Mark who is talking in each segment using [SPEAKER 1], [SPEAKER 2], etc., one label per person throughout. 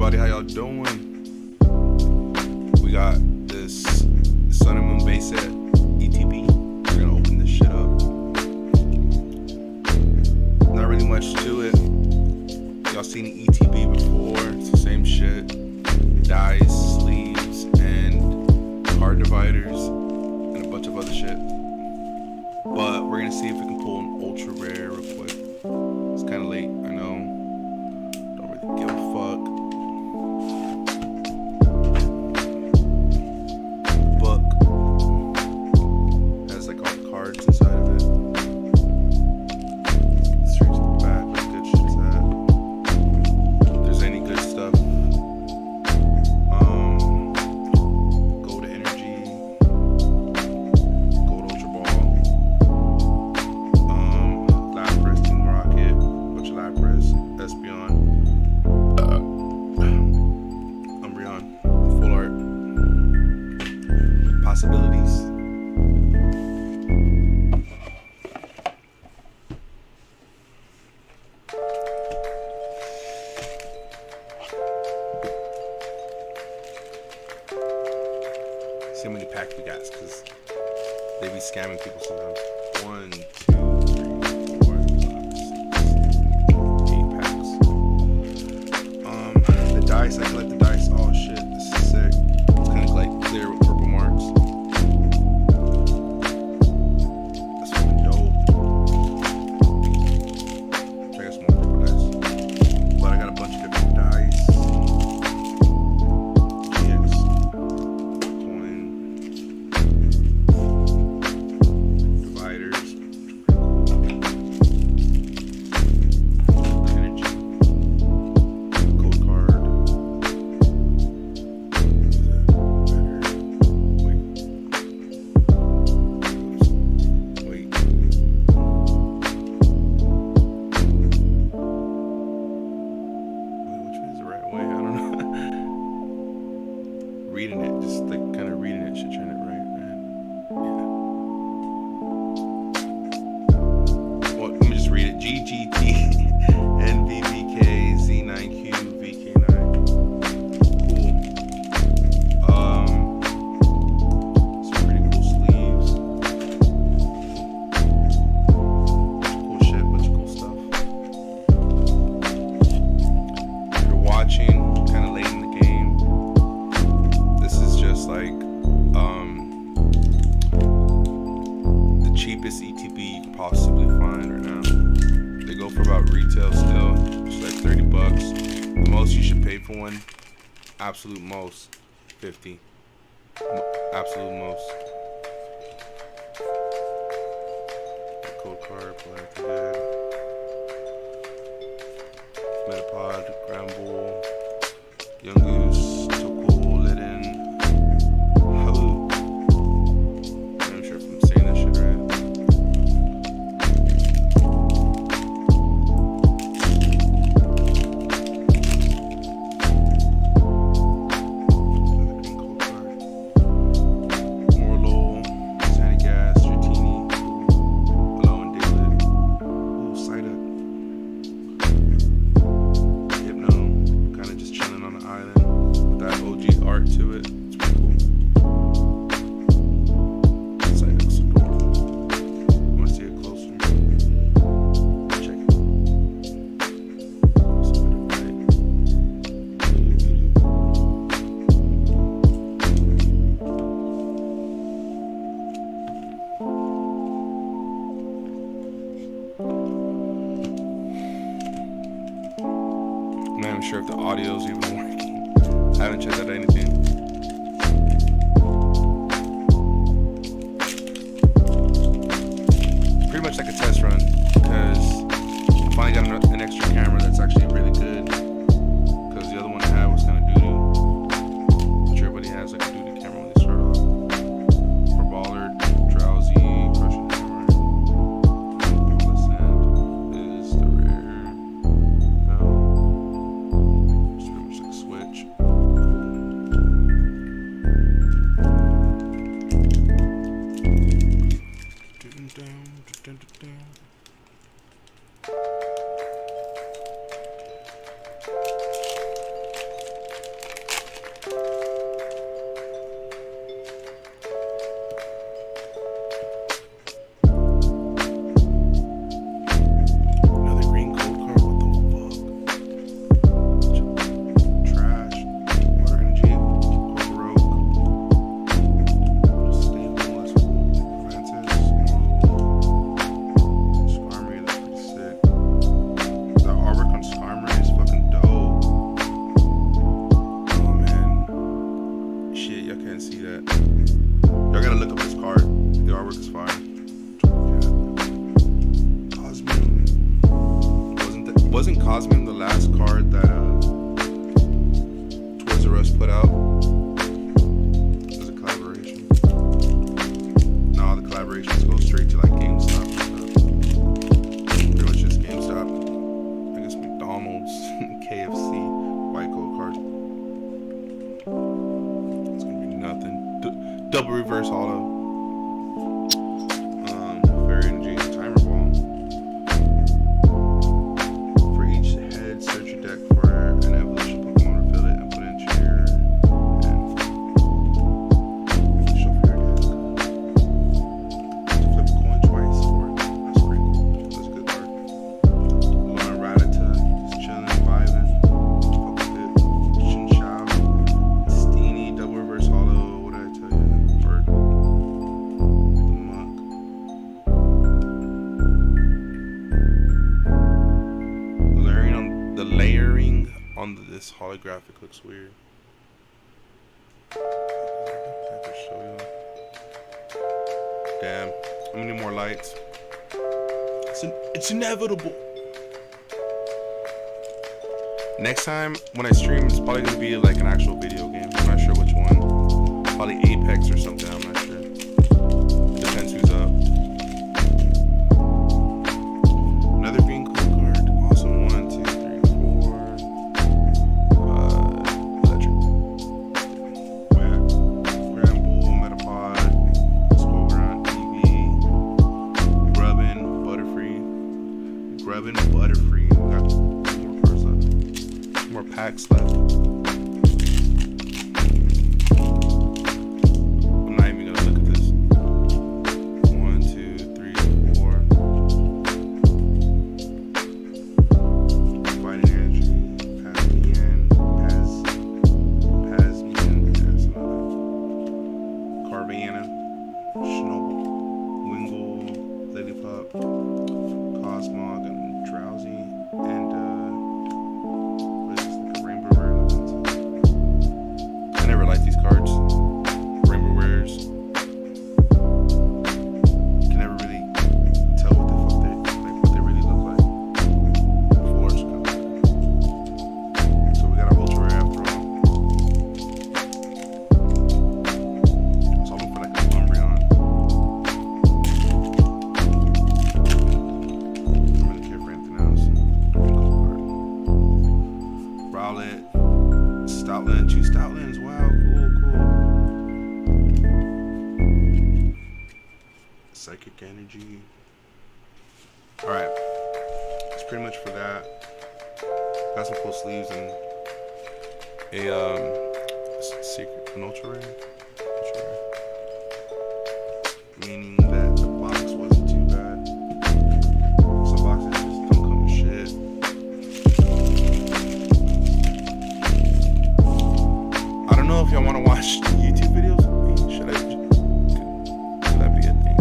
[SPEAKER 1] everybody, how y'all doing? We got this Sun and Moon base set ETB. We're gonna open this shit up. Not really much to it. Y'all seen the ETB before? It's the same shit. Dice, sleeves, and card dividers, and a bunch of other shit. But we're gonna see if we can pull an ultra rare real quick. It's kind of late, I know. Don't really give a fuck. Book has like all the cards inside of it. Straight to the back, what good shit's that? If there's any good stuff. Gold Energy, Gold Ultra Ball, Lapras, Team Rocket, bunch of Lapras, Espeon, Umbreon, full art, possibilities. See how many packs we got, because they be scamming people sometimes. 1, 2, 3, 4, 5, 6, 8 packs. The dice, I collect the dice. Oh shit, this is sick. It's kind of like clear with purple marks. That's fucking dope. Check out some more purple dice. But I got a bunch of different dice. GX. Coin. Dividers. Energy. Code card. Wait. Wait. Which way is the right way? I don't know. Reading it, just like kind of reading it should turn it right, man. Yeah. Well, let me just read it. GGT NVVK Z9Q VK9. Cool. Some pretty cool sleeves. Cool shit, bunch of cool stuff. If you're watching, kind of late in the game, this is just like the cheapest ETB you can possibly find right now. They go for about retail still, just like $30. The most you should pay for one, absolute most, 50. Absolute most. Code card, Black Dead, Metapod, Gramble, Young Goose, Tokul, Litten, Halu. I'm not sure if I'm saying that shit right. Code card. Morlo, Sanigas, Dratini, Hello and David. Ooh, Psyduck. Hypno, kind of just chilling on the island with that OG art to it. It's pretty cool. Psyduck's adorable. Want to see it closer? Check it. It's a bit of light. I'm not even sure if the audio's even working. I haven't checked out anything. Pretty much like a test run, because I finally got an extra camera that's actually really good. Because the other one I had was kind of doo-doo. Which everybody has like a doo-doo camera when they start off. For Ballard, Drowsy, Crushing Hammer. Listen, is the rare. No. It's pretty much like a switch. Cosmium, the last card that Toys R Us put out, is a collaboration. Now all the collaborations go straight to like GameStop and stuff. Pretty much just GameStop. I guess McDonald's, KFC, White Gold cards. It's gonna be nothing. Double reverse hollow. Fairy Energy, Timer Ball. For each head, search your deck for an evolution Pokemon, refill it, and put it into your hand. Shuffle your deck. Flip a coin twice for it. That's pretty cool. That's a good card. Lauren Rattata, just chilling, vibing. Fuck with it. Shinshao, Steenie, double reverse hollow. What did I tell you? Bird. The monk. The layering on this holographic looks weird. I can show you. Damn, how many more lights? It's inevitable. Next time when I stream, it's probably gonna be like an actual video game. I'm not sure which one. Probably Apex or something. I'm not sure. Depends who's up. Another green cool card. Awesome. 1, 2, 3, 4. Electric. Granbull, Metapod, Squogron, EV, Grubbin, Butterfree. We got 2 more cards left. 2 more packs left. I'm not even gonna look at this. 1, 2, 3, 4. Fighting Energy, Pasmian, Carvanha, Snowball, Wingull, Lillipup, Cosmog, and Drowsy, and what is this, like a Rainbow Rare? I never liked these cards. Rainbow Rares. You can never really tell what the fuck what they really look like. Force comes. So we got a ultra rare after all. I was hoping for like a Umbreon. I don't really care for anything else. Rowlet, Stoutland, 2 Stoutlands. Wow, cool. Psychic Energy. Alright. That's pretty much for that. Got some full sleeves and a secret, an ultra rare. Meaning that the box wasn't too bad. Some boxes just don't come with shit. I don't know if y'all want to watch YouTube videos. Should that be a thing?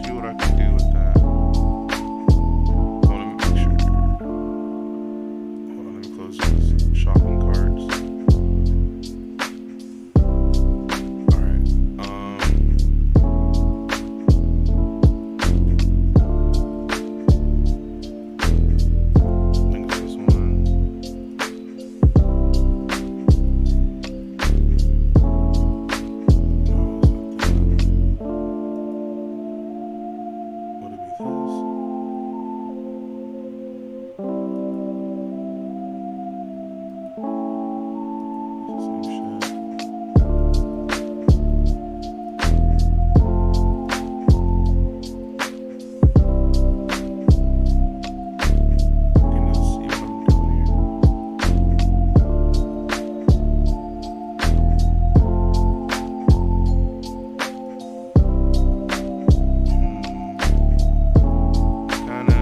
[SPEAKER 1] See what I can do with that. Hold on, let me make sure. Hold on, let me close these shopping carts. Alright. I think it's this one. Would it be this? Same shit. Can you see what I'm doing here? Kinda.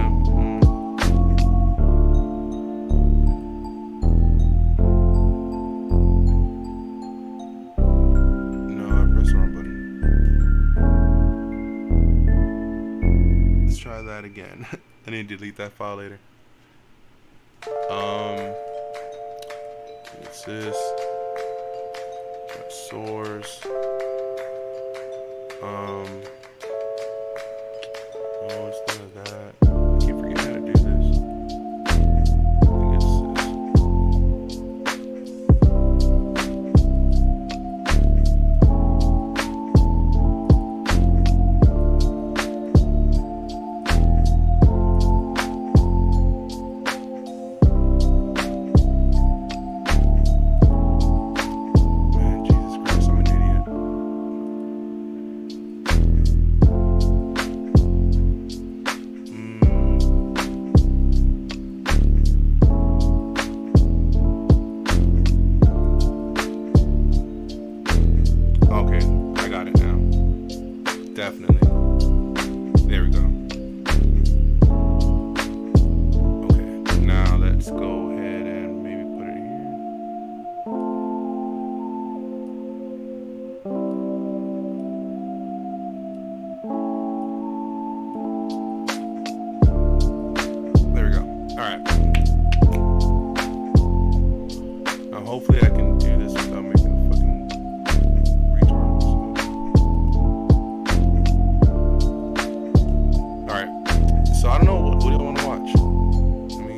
[SPEAKER 1] No, I pressed the wrong button. Let's try that again. I need to delete that file later. What's this? Got source. Oh, Definitely. There we go. Okay, now let's go ahead and maybe put it here. There we go. Alright. Now hopefully I can do this without making a fucking retard. Alright. So I don't know, what do you want to watch? Let me,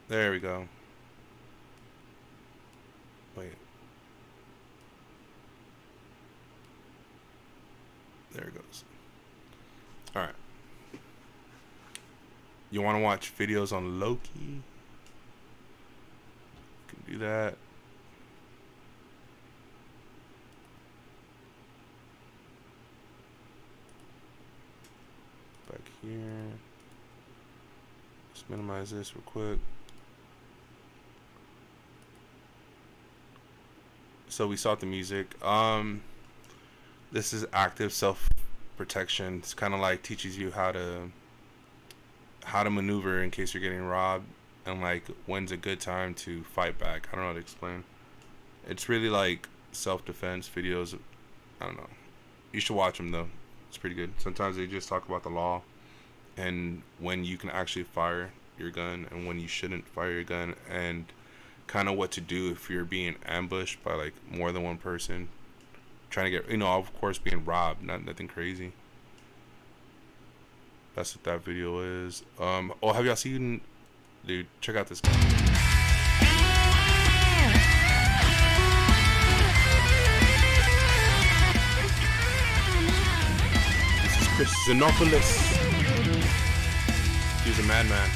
[SPEAKER 1] there we go. Wait. There it goes. Alright. You want to watch videos on Loki? You can do that. Back here. Let's minimize this real quick. So we saw the music. This is active self-protection. It's kind of like teaches you how to maneuver in case you're getting robbed, and like when's a good time to fight back. I don't know how to explain. It's really like self-defense videos. I don't know. You should watch them though. It's pretty good. Sometimes they just talk about the law and when you can actually fire your gun and when you shouldn't fire your gun, and kind of what to do if you're being ambushed by like more than one person trying to get, you know, of course being robbed, nothing crazy. That's what that video is. Oh, have y'all seen, dude, check out this guy. This is Chris Xenopoulos. He's a madman.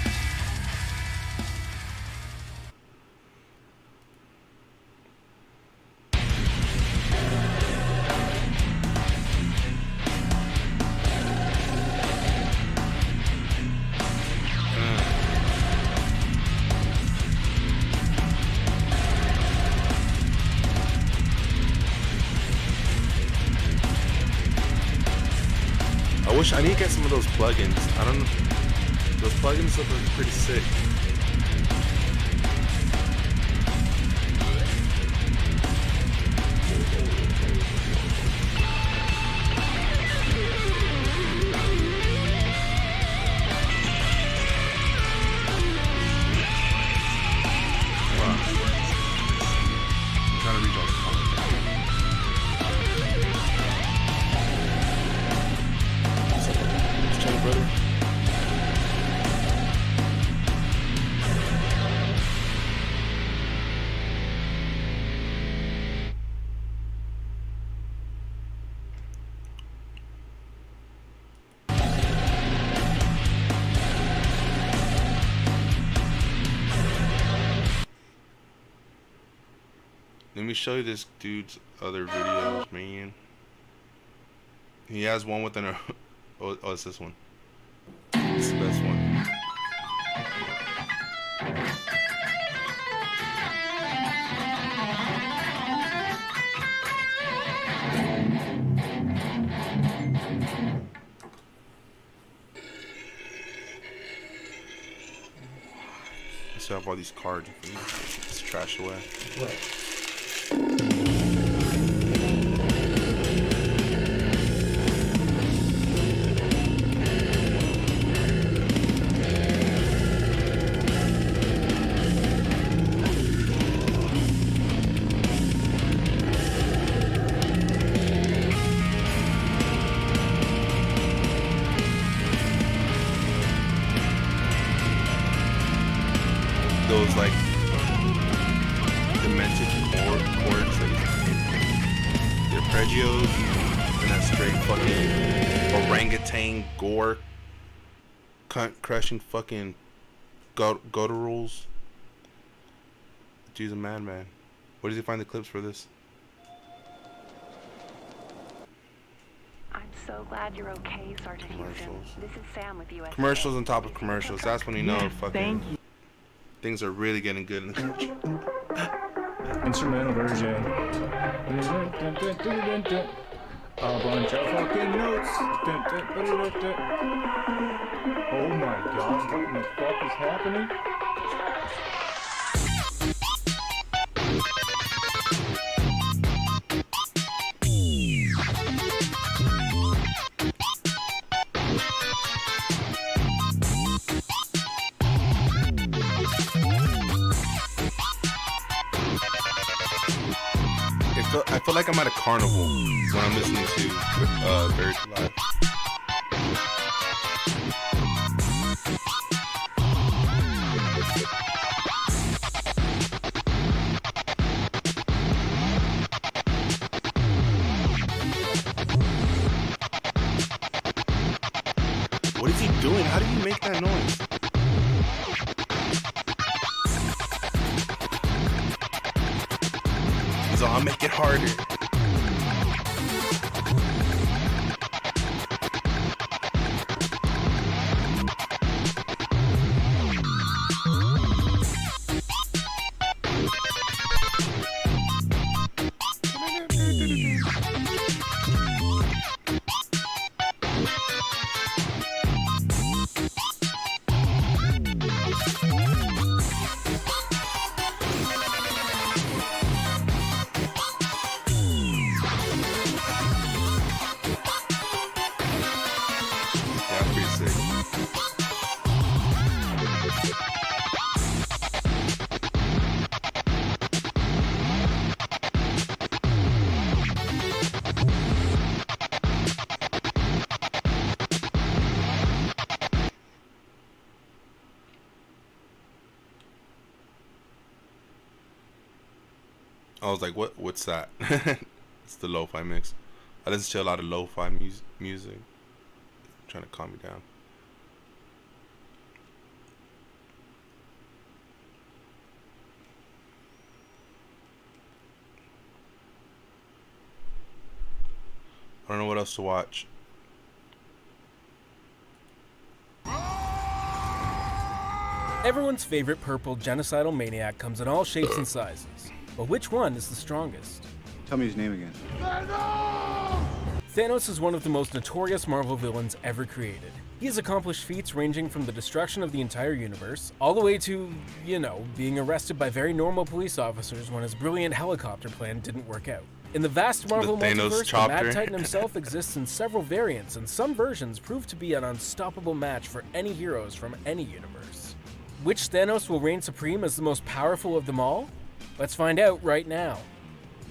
[SPEAKER 1] I need to get some of those plugins. I don't know. Those plugins look pretty sick. Wow. I'm trying to reach all the comments. Brother. Let me show you this dude's other videos, man. He has one with an oh, it's this one. It's the best one. I still have all these cards. It's trash away. Right. Those like demented chords, like the arpeggios, and that straight fucking orangutan gore, cunt crushing fucking gutturals. Dude's a madman. Where does he find the clips for this?
[SPEAKER 2] I'm so glad you're okay, Sergeant Houston. This is Sam with USA.
[SPEAKER 1] Commercials on top of commercials. That's when you know fucking things are really getting good in the country.
[SPEAKER 3] Instrumental version. A bunch of fucking notes. Oh my god, what in the fuck is happening?
[SPEAKER 1] I feel like I'm at a carnival when I'm listening to Buried Alive. What is he doing? How do you make that noise? He's all, I'll make it harder. I was like, what's that? It's the lo-fi mix. I listen to a lot of lo-fi music. Trying to calm me down. I don't know what else to watch.
[SPEAKER 4] Everyone's favorite purple genocidal maniac comes in all shapes and sizes. But which one is the strongest?
[SPEAKER 5] Tell me his name again.
[SPEAKER 4] Thanos is one of the most notorious Marvel villains ever created. He has accomplished feats ranging from the destruction of the entire universe, all the way to, being arrested by very normal police officers when his brilliant helicopter plan didn't work out. In the vast Marvel multiverse, the Mad Titan himself exists in several variants, and some versions prove to be an unstoppable match for any heroes from any universe. Which Thanos will reign supreme as the most powerful of them all? Let's find out right now.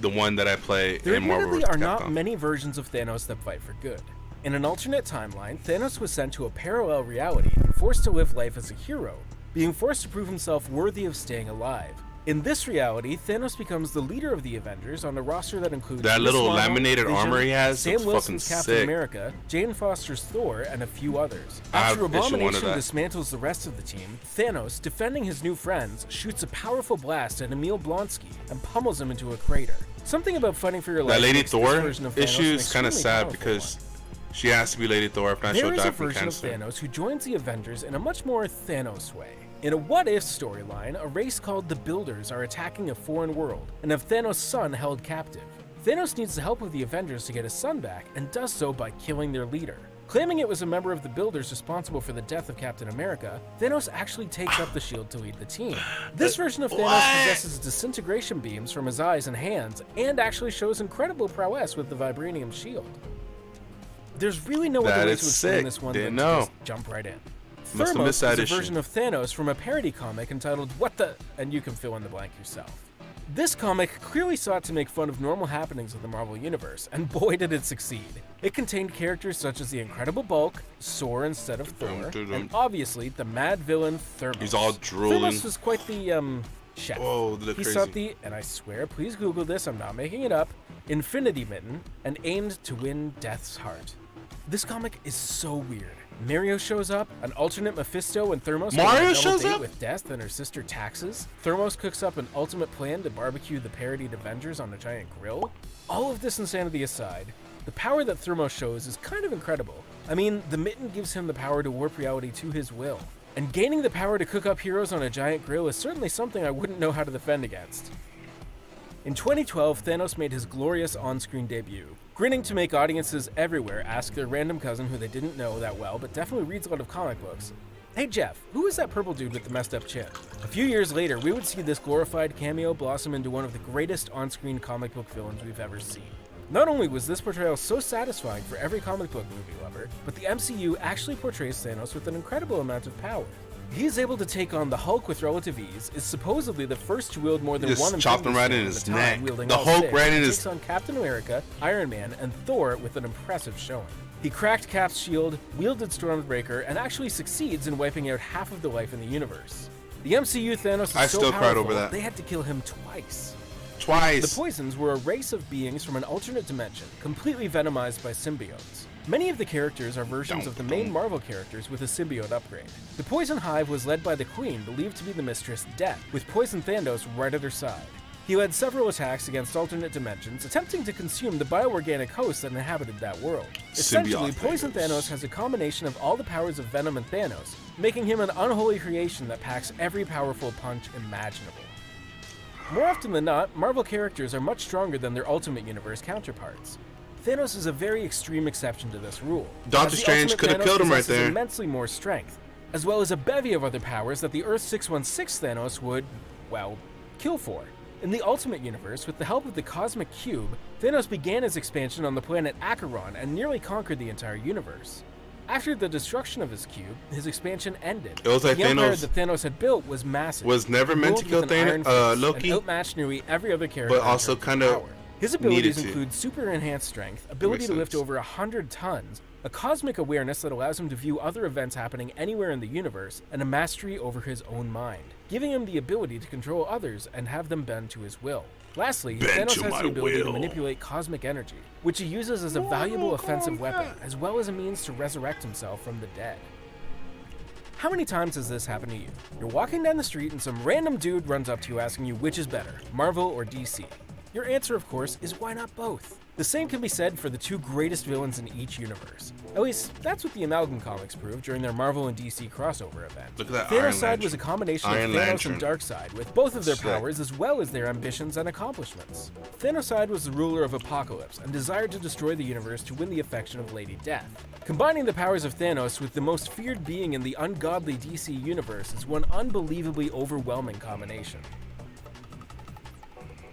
[SPEAKER 1] The one that I play
[SPEAKER 4] there
[SPEAKER 1] in Marvel
[SPEAKER 4] admittedly
[SPEAKER 1] vs.
[SPEAKER 4] are
[SPEAKER 1] Capcom.
[SPEAKER 4] not many versions of Thanos that fight for good. In an alternate timeline, Thanos was sent to a parallel reality and forced to live life as a hero, being forced to prove himself worthy of staying alive. In this reality, Thanos becomes the leader of the Avengers on a roster that includes
[SPEAKER 1] that
[SPEAKER 4] Miss
[SPEAKER 1] little
[SPEAKER 4] Marvel,
[SPEAKER 1] laminated
[SPEAKER 4] Vision,
[SPEAKER 1] armor he has.
[SPEAKER 4] Sam
[SPEAKER 1] Looks fucking
[SPEAKER 4] Wilson's Captain
[SPEAKER 1] sick.
[SPEAKER 4] America, Jane Foster's Thor, and a few others.
[SPEAKER 1] I have
[SPEAKER 4] After
[SPEAKER 1] issue one of
[SPEAKER 4] Abomination
[SPEAKER 1] that.
[SPEAKER 4] dismantles the rest of the team, Thanos, defending his new friends, shoots a powerful blast at Emil Blonsky and pummels him into a crater. Something about fighting for your life.
[SPEAKER 1] That Lady
[SPEAKER 4] makes this
[SPEAKER 1] Thor
[SPEAKER 4] version of
[SPEAKER 1] issue
[SPEAKER 4] Thanos an
[SPEAKER 1] is kind of
[SPEAKER 4] extremely
[SPEAKER 1] sad
[SPEAKER 4] powerful
[SPEAKER 1] because
[SPEAKER 4] one.
[SPEAKER 1] she has to be Lady Thor. If not, she'll
[SPEAKER 4] There is
[SPEAKER 1] die
[SPEAKER 4] a
[SPEAKER 1] from
[SPEAKER 4] version of
[SPEAKER 1] cancer.
[SPEAKER 4] Thanos who joins the Avengers in a much more Thanos way. In a what-if storyline, a race called the Builders are attacking a foreign world and have Thanos' son held captive. Thanos needs the help of the Avengers to get his son back and does so by killing their leader. Claiming it was a member of the Builders responsible for the death of Captain America, Thanos actually takes up the shield to lead the team. This version of Thanos possesses disintegration beams from his eyes and hands and actually shows incredible prowess with the vibranium shield. There's really no
[SPEAKER 1] That
[SPEAKER 4] other way to
[SPEAKER 1] is
[SPEAKER 4] explain
[SPEAKER 1] sick.
[SPEAKER 4] this one
[SPEAKER 1] Didn't
[SPEAKER 4] than to
[SPEAKER 1] know.
[SPEAKER 4] just jump right in.
[SPEAKER 1] Must have
[SPEAKER 4] Thermos
[SPEAKER 1] missed that
[SPEAKER 4] is a
[SPEAKER 1] issue.
[SPEAKER 4] version of Thanos from a parody comic entitled What the... and you can fill in the blank yourself. This comic clearly sought to make fun of normal happenings of the Marvel Universe, and boy did it succeed. It contained characters such as the Incredible Bulk, Sor instead of Thor, and obviously the mad villain Thermos.
[SPEAKER 1] He's all drooling.
[SPEAKER 4] Thermos was quite the, chef.
[SPEAKER 1] Whoa, they look
[SPEAKER 4] He
[SPEAKER 1] crazy.
[SPEAKER 4] sought the, and I swear, please Google this, I'm not making it up, Infinity Mitten, and aimed to win Death's heart. This comic is so weird. Mario shows up, an alternate Mephisto and Thermos go on a
[SPEAKER 1] Mario
[SPEAKER 4] double
[SPEAKER 1] shows
[SPEAKER 4] date
[SPEAKER 1] up?
[SPEAKER 4] with Death and her sister Taxes. Thermos cooks up an ultimate plan to barbecue the parodied Avengers on a giant grill. All of this insanity aside, the power that Thermos shows is kind of incredible. I mean, the mitten gives him the power to warp reality to his will. And gaining the power to cook up heroes on a giant grill is certainly something I wouldn't know how to defend against. In 2012, Thanos made his glorious on-screen debut, grinning to make audiences everywhere ask their random cousin who they didn't know that well but definitely reads a lot of comic books, "Hey Jeff, who is that purple dude with the messed up chin?" A few years later, we would see this glorified cameo blossom into one of the greatest on-screen comic book villains we've ever seen. Not only was this portrayal so satisfying for every comic book movie lover, but the MCU actually portrays Thanos with an incredible amount of power. He is able to take on the Hulk with relative ease, is supposedly the first to wield more than
[SPEAKER 1] Just
[SPEAKER 4] one
[SPEAKER 1] chopped him right in
[SPEAKER 4] Infinity
[SPEAKER 1] his
[SPEAKER 4] Stone at a time,
[SPEAKER 1] neck.
[SPEAKER 4] wielding
[SPEAKER 1] The
[SPEAKER 4] all
[SPEAKER 1] Hulk
[SPEAKER 4] six,
[SPEAKER 1] right in
[SPEAKER 4] and
[SPEAKER 1] his-
[SPEAKER 4] takes on Captain America, Iron Man, and Thor with an impressive showing. He cracked Cap's shield, wielded Stormbreaker, and actually succeeds in wiping out half of the life in the universe. The MCU Thanos is
[SPEAKER 1] I
[SPEAKER 4] so
[SPEAKER 1] still cried
[SPEAKER 4] powerful,
[SPEAKER 1] over that.
[SPEAKER 4] they had to kill him twice.
[SPEAKER 1] Twice.
[SPEAKER 4] The Poisons were a race of beings from an alternate dimension, completely venomized by symbiotes. Many of the characters are versions of the main Marvel characters with a symbiote upgrade. The Poison Hive was led by the Queen, believed to be the Mistress Death, with Poison Thanos right at her side. He led several attacks against alternate dimensions, attempting to consume the bioorganic hosts that inhabited that world. Essentially,
[SPEAKER 1] Symbiote
[SPEAKER 4] Poison
[SPEAKER 1] Thanos.
[SPEAKER 4] Thanos has a combination of all the powers of Venom and Thanos, making him an unholy creation that packs every powerful punch imaginable. More often than not, Marvel characters are much stronger than their Ultimate Universe counterparts. Thanos is a very extreme exception to this rule.
[SPEAKER 1] Doctor
[SPEAKER 4] as the
[SPEAKER 1] Strange
[SPEAKER 4] Ultimate
[SPEAKER 1] coulda
[SPEAKER 4] Thanos
[SPEAKER 1] killed him right
[SPEAKER 4] possesses
[SPEAKER 1] there.
[SPEAKER 4] immensely more strength, as well as a bevy of other powers that the Earth 616 Thanos would, well, kill for. In the Ultimate Universe, with the help of the Cosmic Cube, Thanos began his expansion on the planet Acheron and nearly conquered the entire universe. After the destruction of his cube, his expansion ended.
[SPEAKER 1] It was like
[SPEAKER 4] the empire
[SPEAKER 1] Thanos
[SPEAKER 4] that Thanos had built was massive.
[SPEAKER 1] was never meant to
[SPEAKER 4] ruled
[SPEAKER 1] kill
[SPEAKER 4] with an iron
[SPEAKER 1] Thanos,
[SPEAKER 4] fist,
[SPEAKER 1] Loki,
[SPEAKER 4] and outmatched nearly every other character,
[SPEAKER 1] but also
[SPEAKER 4] in terms of
[SPEAKER 1] kinda
[SPEAKER 4] power. His abilities
[SPEAKER 1] needed to.
[SPEAKER 4] include super enhanced strength, ability
[SPEAKER 1] Makes
[SPEAKER 4] to lift
[SPEAKER 1] sense.
[SPEAKER 4] over 100 tons, a cosmic awareness that allows him to view other events happening anywhere in the universe, and a mastery over his own mind, giving him the ability to control others and have them bend to his will. Lastly,
[SPEAKER 1] Bend
[SPEAKER 4] Thanos
[SPEAKER 1] to
[SPEAKER 4] has
[SPEAKER 1] my
[SPEAKER 4] the ability to
[SPEAKER 1] will.
[SPEAKER 4] manipulate cosmic energy, which he uses as a valuable offensive weapon, as well as a means to resurrect himself from the dead. How many times has this happened to you? You're walking down the street and some random dude runs up to you asking you which is better, Marvel or DC. Your answer, of course, is why not both? The same can be said for the two greatest villains in each universe. At least, that's what the Amalgam comics proved during their Marvel and DC crossover event.
[SPEAKER 1] Look at that
[SPEAKER 4] Thanos'
[SPEAKER 1] Iron
[SPEAKER 4] side was a
[SPEAKER 1] Lantern.
[SPEAKER 4] combination
[SPEAKER 1] Iron
[SPEAKER 4] of Thanos
[SPEAKER 1] Lantern.
[SPEAKER 4] and Darkseid, with both of their
[SPEAKER 1] Sick.
[SPEAKER 4] powers as well as their ambitions and accomplishments. Thanos' side was the ruler of Apocalypse and desired to destroy the universe to win the affection of Lady Death. Combining the powers of Thanos with the most feared being in the ungodly DC universe is one unbelievably overwhelming combination.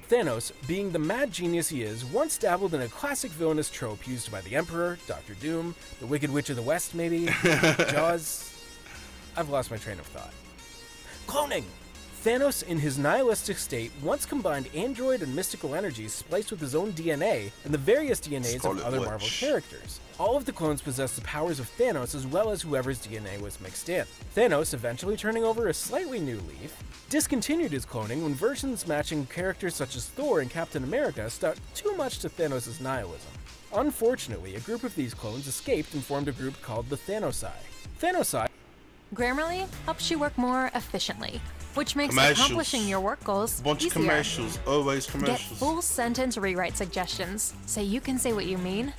[SPEAKER 4] Thanos, being the mad genius he is, once dabbled in a classic villainous trope used by the Emperor, Doctor Doom, the Wicked Witch of the West maybe, Jaws. I've lost my train of thought. Cloning! Thanos, in his nihilistic state, once combined android and mystical energies spliced with his own DNA and the various DNAs of
[SPEAKER 1] Scarlet
[SPEAKER 4] other
[SPEAKER 1] Witch.
[SPEAKER 4] Marvel characters. All of the clones possessed the powers of Thanos as well as whoever's DNA was mixed in. Thanos, eventually turning over a slightly new leaf, discontinued his cloning when versions matching characters such as Thor and Captain America stuck too much to Thanos' nihilism. Unfortunately, a group of these clones escaped and formed a group called the Thanosai. Thanosai
[SPEAKER 5] Grammarly helps you work more efficiently, which makes
[SPEAKER 1] Commercials.
[SPEAKER 5] accomplishing your work goals
[SPEAKER 1] bunch of
[SPEAKER 5] easier.
[SPEAKER 1] commercials, always
[SPEAKER 5] Get
[SPEAKER 1] commercials.
[SPEAKER 5] full sentence rewrite suggestions so you can say what you mean.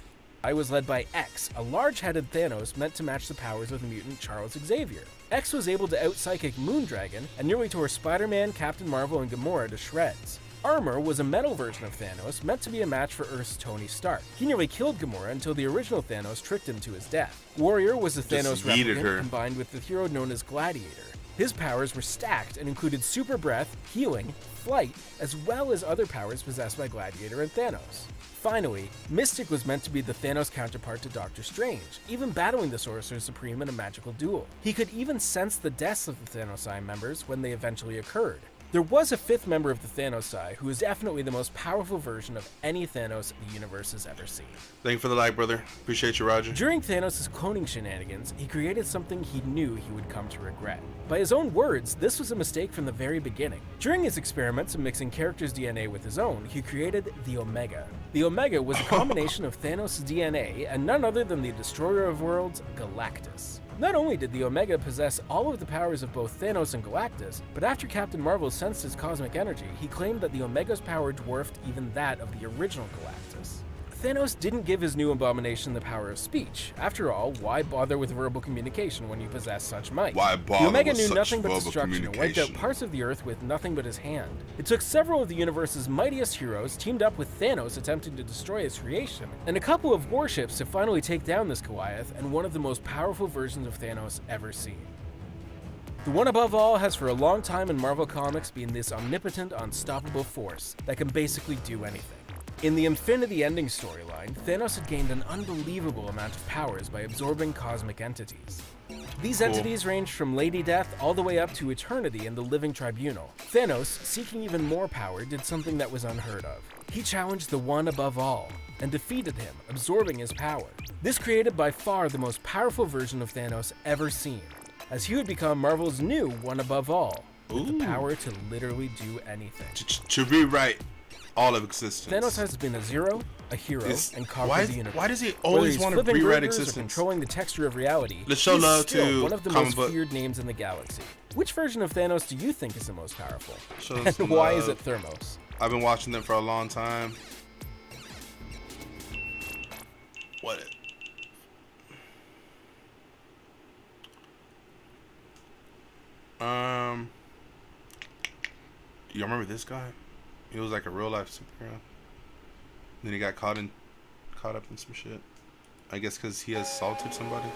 [SPEAKER 4] was led by X, a large-headed Thanos meant to match the powers of the mutant Charles Xavier. X was able to out-psychic Moondragon and nearly tore Spider-Man, Captain Marvel, and Gamora to shreds. Armor was a metal version of Thanos meant to be a match for Earth's Tony Stark. He nearly killed Gamora until the original Thanos tricked him to his death. Warrior was a
[SPEAKER 1] Just
[SPEAKER 4] Thanos
[SPEAKER 1] yeeted
[SPEAKER 4] replicant
[SPEAKER 1] her.
[SPEAKER 4] combined with the hero known as Gladiator. His powers were stacked and included super breath, healing, flight, as well as other powers possessed by Gladiator and Thanos. Finally, Mystic was meant to be the Thanos counterpart to Doctor Strange, even battling the Sorcerer Supreme in a magical duel. He could even sense the deaths of the Thanosai members when they eventually occurred. There was a fifth member of the Thanosai who is definitely the most powerful version of any Thanos the universe has ever seen.
[SPEAKER 1] Thank you for the like, brother. Appreciate you, Roger.
[SPEAKER 4] During Thanos' cloning shenanigans, he created something he knew he would come to regret. By his own words, this was a mistake from the very beginning. During his experiments of mixing characters' DNA with his own, he created the Omega. The Omega was a combination of Thanos' DNA and none other than the Destroyer of Worlds, Galactus. Not only did the Omega possess all of the powers of both Thanos and Galactus, but after Captain Marvel sensed his cosmic energy, he claimed that the Omega's power dwarfed even that of the original Galactus. Thanos didn't give his new abomination the power of speech. After all, why bother with verbal communication when you possess such might?
[SPEAKER 1] Why
[SPEAKER 4] The
[SPEAKER 1] bother
[SPEAKER 4] Omega
[SPEAKER 1] with
[SPEAKER 4] knew
[SPEAKER 1] such
[SPEAKER 4] nothing but
[SPEAKER 1] verbal
[SPEAKER 4] destruction and wiped out
[SPEAKER 1] communication?
[SPEAKER 4] parts of the Earth with nothing but his hand. It took several of the universe's mightiest heroes teamed up with Thanos attempting to destroy his creation, and a couple of warships to finally take down this Goliath and one of the most powerful versions of Thanos ever seen. The One Above All has for a long time in Marvel Comics been this omnipotent, unstoppable force that can basically do anything. In the Infinity Ending storyline, Thanos had gained an unbelievable amount of powers by absorbing cosmic entities. These entities ranged from Lady Death all the way up to Eternity and the Living Tribunal. Thanos, seeking even more power, did something that was unheard of. He challenged the One Above All and defeated him, absorbing his power. This created by far the most powerful version of Thanos ever seen, as he would become Marvel's new One Above All, with the power to literally do anything.
[SPEAKER 1] To rewrite all of existence.
[SPEAKER 4] Thanos has been a zero, a hero, and conquered the universe.
[SPEAKER 1] Why does he
[SPEAKER 4] Whether
[SPEAKER 1] always
[SPEAKER 4] he's
[SPEAKER 1] want to
[SPEAKER 4] flipping
[SPEAKER 1] rewrite
[SPEAKER 4] burgers or
[SPEAKER 1] existence?
[SPEAKER 4] controlling the texture of reality,
[SPEAKER 1] Let's show
[SPEAKER 4] he's
[SPEAKER 1] love
[SPEAKER 4] still
[SPEAKER 1] to
[SPEAKER 4] one of the
[SPEAKER 1] comic
[SPEAKER 4] most
[SPEAKER 1] book-
[SPEAKER 4] feared names in the galaxy. Which version of Thanos do you think is the most powerful?
[SPEAKER 1] Show
[SPEAKER 4] And
[SPEAKER 1] some
[SPEAKER 4] why
[SPEAKER 1] love.
[SPEAKER 4] is it Thermos?
[SPEAKER 1] I've been watching them for a long time. What? You remember this guy? He was like a real life superhero. Then he got caught up in some shit. I guess because he assaulted somebody.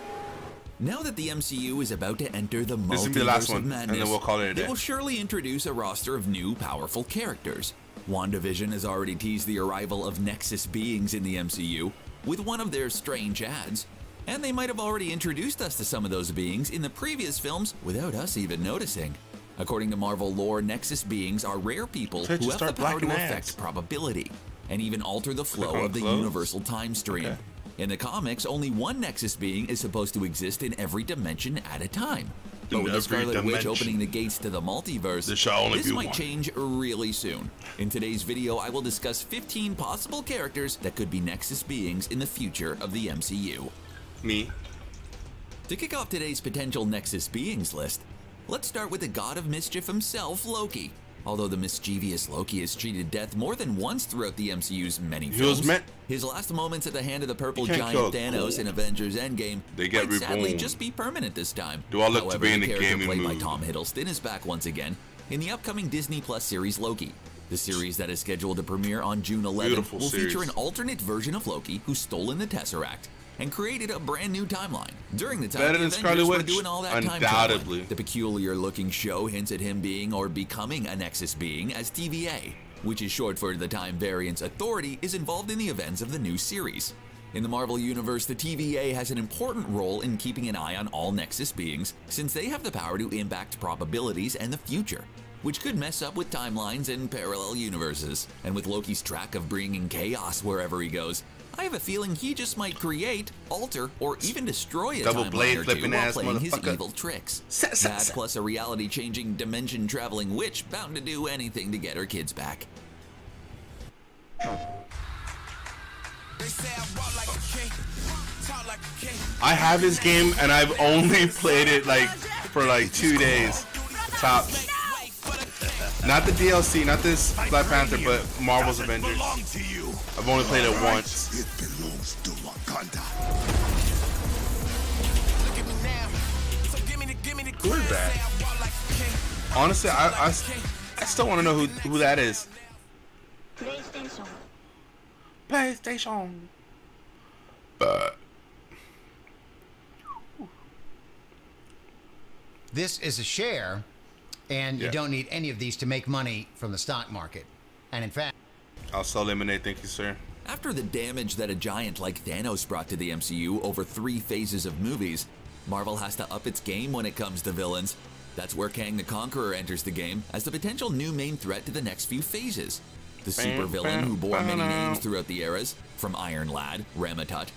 [SPEAKER 6] Now that the MCU is about to enter the
[SPEAKER 1] This is gonna be the last
[SPEAKER 6] multiverse
[SPEAKER 1] one,
[SPEAKER 6] of
[SPEAKER 1] and
[SPEAKER 6] madness,
[SPEAKER 1] then we'll call it a
[SPEAKER 6] they
[SPEAKER 1] day.
[SPEAKER 6] will surely introduce a roster of new, powerful characters. WandaVision has already teased the arrival of Nexus beings in the MCU with one of their strange ads, and they might have already introduced us to some of those beings in the previous films without us even noticing. According to Marvel lore, Nexus beings are rare people
[SPEAKER 1] Can't
[SPEAKER 6] who
[SPEAKER 1] you
[SPEAKER 6] have the
[SPEAKER 1] start
[SPEAKER 6] power to
[SPEAKER 1] blacking
[SPEAKER 6] affect
[SPEAKER 1] ads?
[SPEAKER 6] probability and even alter the
[SPEAKER 1] Click
[SPEAKER 6] flow
[SPEAKER 1] on
[SPEAKER 6] of the
[SPEAKER 1] close?
[SPEAKER 6] universal time stream.
[SPEAKER 1] Okay.
[SPEAKER 6] In the comics, only one Nexus being is supposed to exist in every dimension at a time. But
[SPEAKER 1] In
[SPEAKER 6] with the
[SPEAKER 1] every
[SPEAKER 6] Scarlet Witch
[SPEAKER 1] dimension.
[SPEAKER 6] opening the gates to the multiverse,
[SPEAKER 1] There shall only
[SPEAKER 6] this
[SPEAKER 1] be
[SPEAKER 6] might
[SPEAKER 1] one.
[SPEAKER 6] change really soon. In today's video, I will discuss 15 possible characters that could be Nexus beings in the future of the MCU.
[SPEAKER 1] Me.
[SPEAKER 6] To kick off today's potential Nexus beings list, let's start with the god of mischief himself, Loki. Although the mischievous Loki has cheated death more than once throughout the MCU's many
[SPEAKER 1] He
[SPEAKER 6] films,
[SPEAKER 1] was meant-
[SPEAKER 6] his last moments at the hand of the purple
[SPEAKER 1] You can't
[SPEAKER 6] giant
[SPEAKER 1] kill a
[SPEAKER 6] Thanos
[SPEAKER 1] ghoul.
[SPEAKER 6] in Avengers Endgame
[SPEAKER 1] They get
[SPEAKER 6] might sadly
[SPEAKER 1] reborn.
[SPEAKER 6] just be permanent this time.
[SPEAKER 1] Do I look to
[SPEAKER 6] However,
[SPEAKER 1] be in
[SPEAKER 6] the
[SPEAKER 1] the
[SPEAKER 6] character
[SPEAKER 1] gaming
[SPEAKER 6] played by
[SPEAKER 1] mood?
[SPEAKER 6] Tom Hiddleston is back once again in the upcoming Disney Plus series Loki. The series that is scheduled to premiere on June 11th
[SPEAKER 1] Beautiful
[SPEAKER 6] will feature
[SPEAKER 1] series.
[SPEAKER 6] an alternate version of Loki who's stolen the Tesseract and created a brand new timeline. During the time
[SPEAKER 1] Better
[SPEAKER 6] the
[SPEAKER 1] than
[SPEAKER 6] Avengers
[SPEAKER 1] Scarlet
[SPEAKER 6] were
[SPEAKER 1] Witch?
[SPEAKER 6] doing all that time
[SPEAKER 1] Undoubtedly.
[SPEAKER 6] traveling, the peculiar-looking show hints at him being or becoming a Nexus being as TVA, which is short for the Time Variance Authority, is involved in the events of the new series. In the Marvel Universe, the TVA has an important role in keeping an eye on all Nexus beings, since they have the power to impact probabilities and the future, which could mess up with timelines and parallel universes. And with Loki's track of bringing chaos wherever he goes, I have a feeling he just might create, alter, or even destroy a
[SPEAKER 1] Double
[SPEAKER 6] timeline
[SPEAKER 1] blade
[SPEAKER 6] or two
[SPEAKER 1] flipping
[SPEAKER 6] while
[SPEAKER 1] ass
[SPEAKER 6] playing his
[SPEAKER 1] motherfucker.
[SPEAKER 6] evil tricks.
[SPEAKER 1] Sa- sa-
[SPEAKER 6] That
[SPEAKER 1] sa-
[SPEAKER 6] plus a reality-changing, dimension-traveling witch bound to do anything to get her kids back.
[SPEAKER 1] I have this game and I've only played it like for like 2 days, tops. Not the DLC, not this Black Panther, but Marvel's Avengers. I've only played it once.
[SPEAKER 7] It belongs to Wakanda.
[SPEAKER 1] Who is that? Honestly, I still want to know who that is. PlayStation. But
[SPEAKER 8] This is a share, and
[SPEAKER 1] Yeah.
[SPEAKER 8] you don't need any of these to make money from the stock market. And in fact,
[SPEAKER 1] I'll sell lemonade, thank you, sir.
[SPEAKER 6] After the damage that a giant like Thanos brought to the MCU over 3 phases of movies, Marvel has to up its game when it comes to villains. That's where Kang the Conqueror enters the game as the potential new main threat to the next few phases. The supervillain who bore many names throughout the eras, from Iron Lad, Ramatut,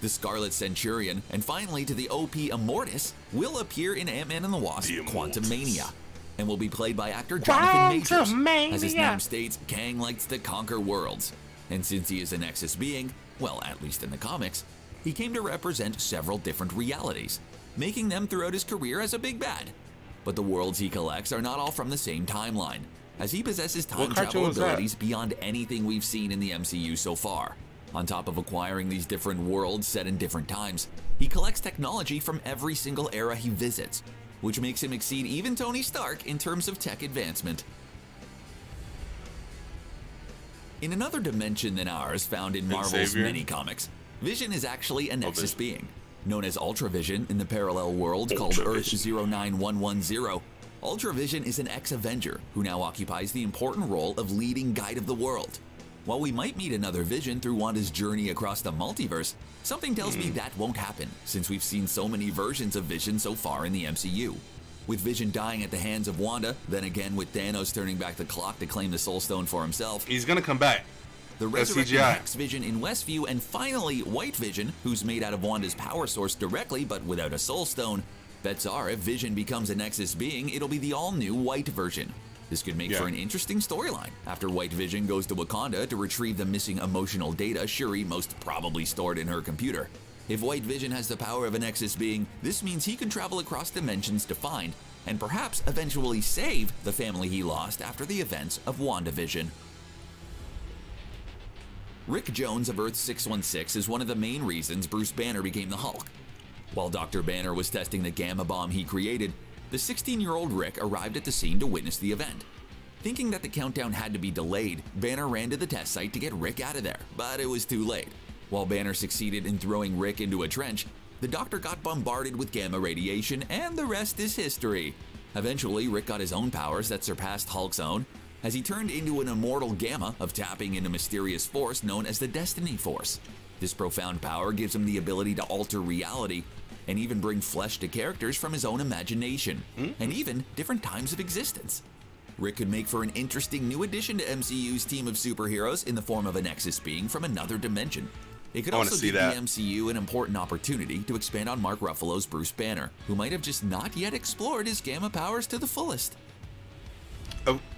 [SPEAKER 6] the Scarlet Centurion, and finally to the OP Immortus, will appear in Ant-Man and the Wasp: Quantumania, and will be played by actor Jonathan Majors. As his name states, Kang likes to conquer worlds, and since he is a Nexus being, well, at least in the comics, he came to represent several different realities, making them throughout his career as a big bad. But the worlds he collects are not all from the same timeline, as he possesses time
[SPEAKER 1] What cartoon
[SPEAKER 6] travel
[SPEAKER 1] was that?
[SPEAKER 6] abilities beyond anything we've seen in the MCU so far. On top of acquiring these different worlds set in different times, he collects technology from every single era he visits, which makes him exceed even Tony Stark in terms of tech advancement. In another dimension than ours found in Marvel's
[SPEAKER 1] Xavier?
[SPEAKER 6] many comics, Vision is actually a Nexus being. Known as Ultravision in the parallel world called Earth 09110, Ultravision is an ex-Avenger who now occupies the important role of leading guide of the world. While we might meet another Vision through Wanda's journey across the multiverse, something tells me that won't happen since we've seen so many versions of Vision so far in the MCU. With Vision dying at the hands of Wanda, then again with Thanos turning back the clock to claim the Soul Stone for himself,
[SPEAKER 1] He's gonna come back.
[SPEAKER 6] the
[SPEAKER 1] That's
[SPEAKER 6] resurrected
[SPEAKER 1] CGI.
[SPEAKER 6] Hex Vision in Westview, and finally White Vision, who's made out of Wanda's power source directly but without a Soul Stone. Bets are if Vision becomes a Nexus being, it'll be the all-new White version. This could make for an interesting storyline after White Vision goes to Wakanda to retrieve the missing emotional data Shuri most probably stored in her computer. If White Vision has the power of a Nexus being, this means he can travel across dimensions to find, and perhaps eventually save, the family he lost after the events of WandaVision. Rick Jones of Earth 616 is one of the main reasons Bruce Banner became the Hulk. While Dr. Banner was testing the gamma bomb he created, the 16-year-old Rick arrived at the scene to witness the event. Thinking that the countdown had to be delayed, Banner ran to the test site to get Rick out of there, but it was too late. While Banner succeeded in throwing Rick into a trench, the doctor got bombarded with gamma radiation, and the rest is history. Eventually, Rick got his own powers that surpassed Hulk's own, as he turned into an immortal gamma of tapping into mysterious force known as the Destiny Force. This profound power gives him the ability to alter reality, and even bring flesh to characters from his own imagination, and even different times of existence. Rick could make for an interesting new addition to MCU's team of superheroes in the form of a Nexus being from another dimension. It could also give the MCU an important opportunity to expand on Mark Ruffalo's Bruce Banner, who might have just not yet explored his gamma powers to the fullest.